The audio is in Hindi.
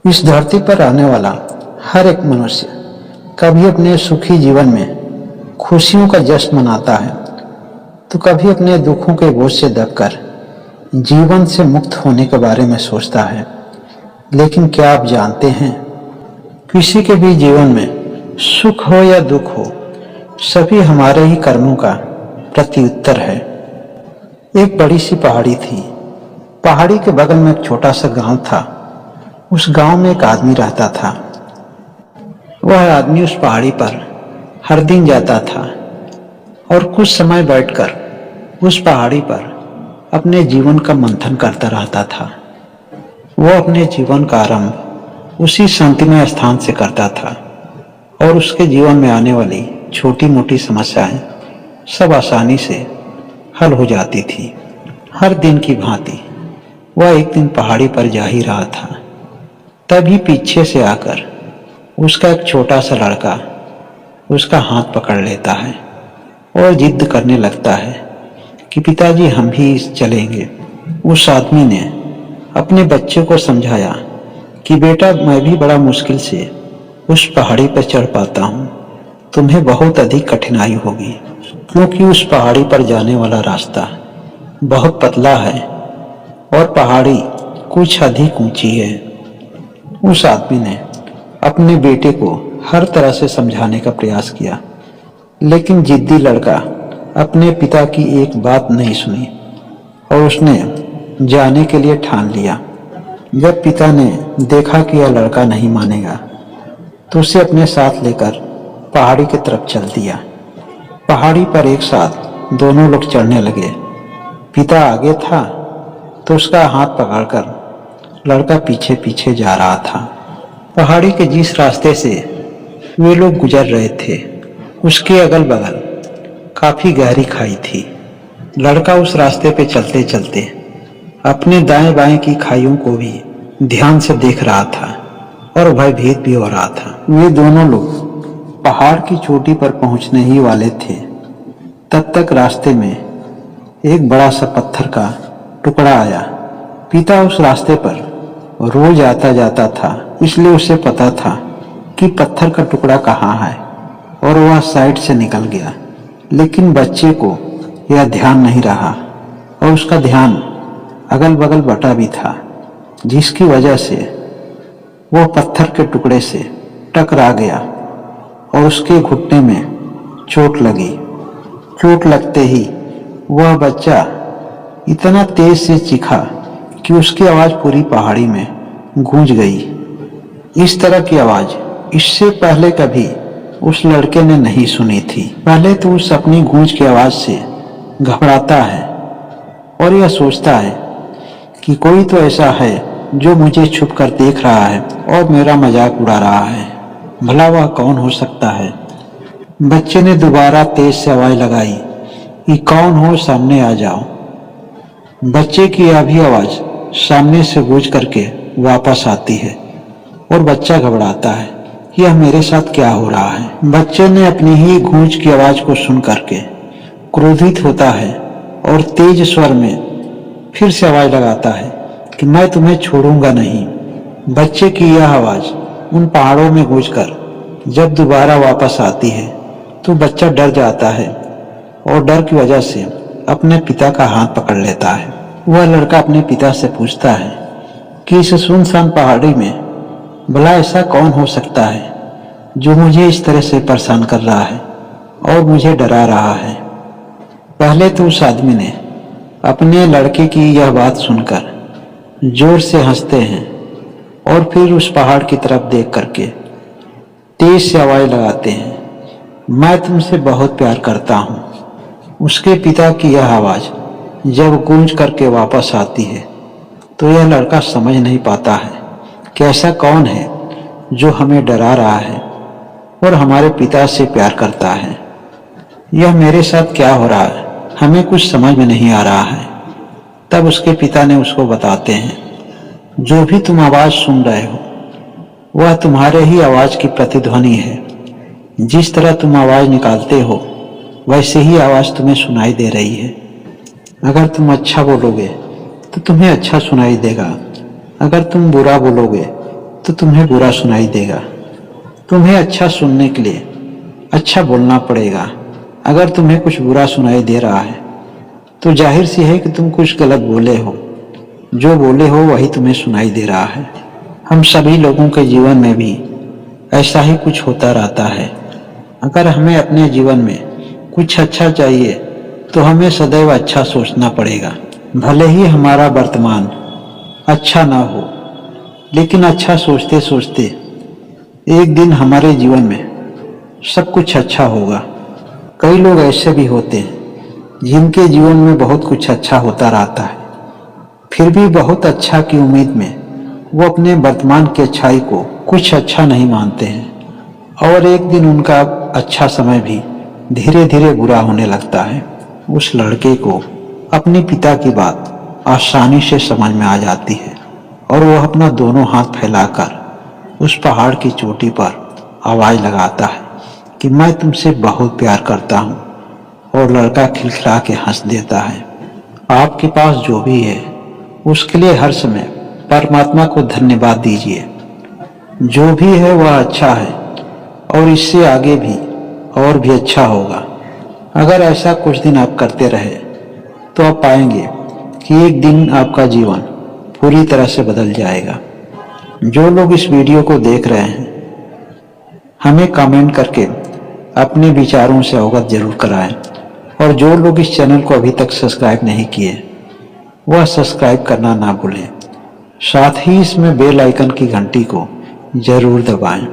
इस धरती पर रहने वाला हर एक मनुष्य कभी अपने सुखी जीवन में खुशियों का जश्न मनाता है तो कभी अपने दुखों के बोझ से दबकर जीवन से मुक्त होने के बारे में सोचता है। लेकिन क्या आप जानते हैं, किसी के भी जीवन में सुख हो या दुख हो, सभी हमारे ही कर्मों का प्रत्युत्तर है। एक बड़ी सी पहाड़ी थी। पहाड़ी के बगल में एक छोटा सा गांव था। उस गांव में एक आदमी रहता था। वह आदमी उस पहाड़ी पर हर दिन जाता था और कुछ समय बैठकर उस पहाड़ी पर अपने जीवन का मंथन करता रहता था। वह अपने जीवन का आरंभ उसी शांतिमय स्थान से करता था और उसके जीवन में आने वाली छोटी मोटी समस्याएं सब आसानी से हल हो जाती थी। हर दिन की भांति वह एक दिन पहाड़ी पर जा ही रहा था, तभी पीछे से आकर उसका एक छोटा सा लड़का उसका हाथ पकड़ लेता है और जिद करने लगता है कि पिताजी हम भी चलेंगे। उस आदमी ने अपने बच्चे को समझाया कि बेटा, मैं भी बड़ा मुश्किल से उस पहाड़ी पर चढ़ पाता हूँ, तुम्हें बहुत अधिक कठिनाई होगी, क्योंकि उस पहाड़ी पर जाने वाला रास्ता बहुत पतला है और पहाड़ी कुछ अधिक ऊंची है। उस आदमी ने अपने बेटे को हर तरह से समझाने का प्रयास किया, लेकिन जिद्दी लड़का अपने पिता की एक बात नहीं सुनी और उसने जाने के लिए ठान लिया। जब पिता ने देखा कि यह लड़का नहीं मानेगा तो उसे अपने साथ लेकर पहाड़ी की तरफ चल दिया। पहाड़ी पर एक साथ दोनों लोग चढ़ने लगे। पिता आगे था तो उसका हाथ पकड़कर लड़का पीछे पीछे जा रहा था। पहाड़ी के जिस रास्ते से वे लोग गुजर रहे थे उसके अगल बगल काफी गहरी खाई थी। लड़का उस रास्ते पे चलते चलते अपने दाएं बाएं की खाइयों को भी ध्यान से देख रहा था और भयभीत भी हो रहा था। वे दोनों लोग पहाड़ की चोटी पर पहुंचने ही वाले थे, तब तक रास्ते में एक बड़ा सा पत्थर का टुकड़ा आया। पिता उस रास्ते पर रोज आता जाता था, इसलिए उसे पता था कि पत्थर का टुकड़ा कहाँ है और वह साइड से निकल गया। लेकिन बच्चे को यह ध्यान नहीं रहा और उसका ध्यान अगल बगल बटा भी था, जिसकी वजह से वह पत्थर के टुकड़े से टकरा गया और उसके घुटने में चोट लगी। चोट लगते ही वह बच्चा इतना तेज से चीखा कि उसकी आवाज पूरी पहाड़ी में गूंज गई। इस तरह की आवाज इससे पहले कभी उस लड़के ने नहीं सुनी थी। पहले तो उस अपनी गूंज की आवाज से घबराता है और यह सोचता है कि कोई तो ऐसा है जो मुझे छुप कर देख रहा है और मेरा मजाक उड़ा रहा है। भला वह कौन हो सकता है? बच्चे ने दोबारा तेज से आवाज लगाई कि कौन हो, सामने आ जाओ। बच्चे की यह भी आवाज सामने से गूंज करके वापस आती है और बच्चा घबराता है कि यह मेरे साथ क्या हो रहा है। बच्चे ने अपनी ही गूंज की आवाज को सुन करके क्रोधित होता है और तेज स्वर में फिर से आवाज लगाता है कि मैं तुम्हें छोड़ूंगा नहीं। बच्चे की यह आवाज उन पहाड़ों में गूंजकर जब दोबारा वापस आती है तो बच्चा डर जाता है और डर की वजह से अपने पिता का हाथ पकड़ लेता है। वह लड़का अपने पिता से पूछता है कि इस सुनसान पहाड़ी में भला ऐसा कौन हो सकता है जो मुझे इस तरह से परेशान कर रहा है और मुझे डरा रहा है। पहले तो उस आदमी ने अपने लड़के की यह बात सुनकर जोर से हंसते हैं और फिर उस पहाड़ की तरफ देख करके तेज से आवाज लगाते हैं, मैं तुमसे बहुत प्यार करता हूँ। उसके पिता की यह आवाज जब गूंज करके वापस आती है तो यह लड़का समझ नहीं पाता है कि ऐसा कौन है जो हमें डरा रहा है और हमारे पिता से प्यार करता है। यह मेरे साथ क्या हो रहा है, हमें कुछ समझ में नहीं आ रहा है। तब उसके पिता ने उसको बताते हैं, जो भी तुम आवाज सुन रहे हो वह तुम्हारे ही आवाज की प्रतिध्वनि है। जिस तरह तुम आवाज निकालते हो वैसे ही आवाज तुम्हें सुनाई दे रही है। अगर तुम अच्छा बोलोगे तो तुम्हें अच्छा सुनाई देगा, अगर तुम बुरा बोलोगे तो तुम्हें बुरा सुनाई देगा। तुम्हें अच्छा सुनने के लिए अच्छा बोलना पड़ेगा। अगर तुम्हें कुछ बुरा सुनाई दे रहा है तो जाहिर सी है कि तुम कुछ गलत बोले हो। जो बोले हो वही तुम्हें सुनाई दे रहा है। हम सभी लोगों के जीवन में भी ऐसा ही कुछ होता रहता है। अगर हमें अपने जीवन में कुछ अच्छा चाहिए तो हमें सदैव अच्छा सोचना पड़ेगा। भले ही हमारा वर्तमान अच्छा ना हो, लेकिन अच्छा सोचते सोचते एक दिन हमारे जीवन में सब कुछ अच्छा होगा। कई लोग ऐसे भी होते हैं जिनके जीवन में बहुत कुछ अच्छा होता रहता है, फिर भी बहुत अच्छा की उम्मीद में वो अपने वर्तमान की अच्छाई को कुछ अच्छा नहीं मानते हैं और एक दिन उनका अच्छा समय भी धीरे धीरे बुरा होने लगता है। उस लड़के को अपने पिता की बात आसानी से समझ में आ जाती है और वह अपना दोनों हाथ फैलाकर उस पहाड़ की चोटी पर आवाज लगाता है कि मैं तुमसे बहुत प्यार करता हूँ, और लड़का खिलखिला के हंस देता है। आपके पास जो भी है उसके लिए हर समय परमात्मा को धन्यवाद दीजिए। जो भी है वह अच्छा है और इससे आगे भी और भी अच्छा होगा। अगर ऐसा कुछ दिन आप करते रहे तो आप पाएंगे कि एक दिन आपका जीवन पूरी तरह से बदल जाएगा। जो लोग इस वीडियो को देख रहे हैं हमें कमेंट करके अपने विचारों से अवगत जरूर कराएं, और जो लोग इस चैनल को अभी तक सब्सक्राइब नहीं किए वह सब्सक्राइब करना ना भूलें। साथ ही इसमें बेल आइकन की घंटी को जरूर दबाएं।